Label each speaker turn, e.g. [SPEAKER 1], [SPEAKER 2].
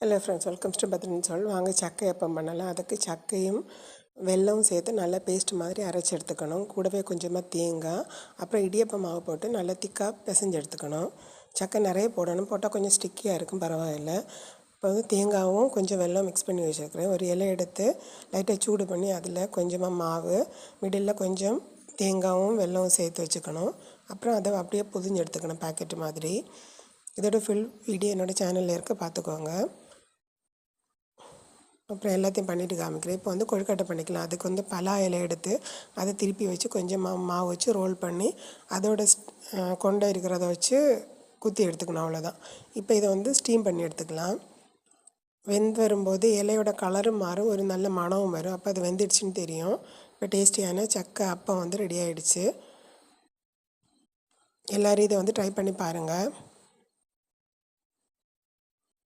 [SPEAKER 1] Hello friends, welcome to பத்ரின்னு வாங்க சக்கை எப்பம் பண்ணலாம். அதுக்கு சக்கையும் வெல்லமும் சேர்த்து நல்லா பேஸ்ட் மாதிரி அரைச்சி எடுத்துக்கணும். கூடவே கொஞ்சமாக தேங்காய், அப்புறம் இடியப்பம் மாவு போட்டு நல்லா திக்காக பிசைஞ்சு எடுத்துக்கணும். சக்கை நிறைய போடணும், போட்டால் கொஞ்சம் ஸ்டிக்கியாக இருக்கும், பரவாயில்லை. இப்போ வந்து தேங்காயும் கொஞ்சம் வெல்லம் மிக்ஸ் பண்ணி வச்சுருக்கிறேன். ஒரு இலை எடுத்து லைட்டாக சூடு பண்ணி அதில் கொஞ்சமாக மாவு, மிடில் கொஞ்சம் தேங்காயும் வெல்லமும் சேர்த்து வச்சுக்கணும். அப்புறம் அதை அப்படியே புதிஞ்சு எடுத்துக்கணும் பேக்கெட்டு மாதிரி. இதோட ஃபுல் வீடியோ என்னோடய சேனலில் இருக்க பார்த்துக்கோங்க. அப்புறம் எல்லாத்தையும் பண்ணிவிட்டு காமிக்கிறேன். இப்போ வந்து கொழுக்கட்டை பண்ணிக்கலாம். அதுக்கு வந்து பலா இலை எடுத்து அதை திருப்பி வச்சு கொஞ்சம் மாவு வச்சு ரோல் பண்ணி அதோட கொண்டை இருக்கிறத வச்சு குத்தி எடுத்துக்கணும், அவ்வளோதான். இப்போ இதை வந்து ஸ்டீம் பண்ணி எடுத்துக்கலாம். வெந்து வரும்போது இலையோட கலரும் மாறும், ஒரு நல்ல மணமும் வரும். அப்போ அது வெந்துடுச்சுன்னு தெரியும். இப்போ டேஸ்டியான சக்கை அப்பம் வந்து ரெடி ஆகிடுச்சு. எல்லோரும் இதை வந்து ட்ரை பண்ணி பாருங்கள்.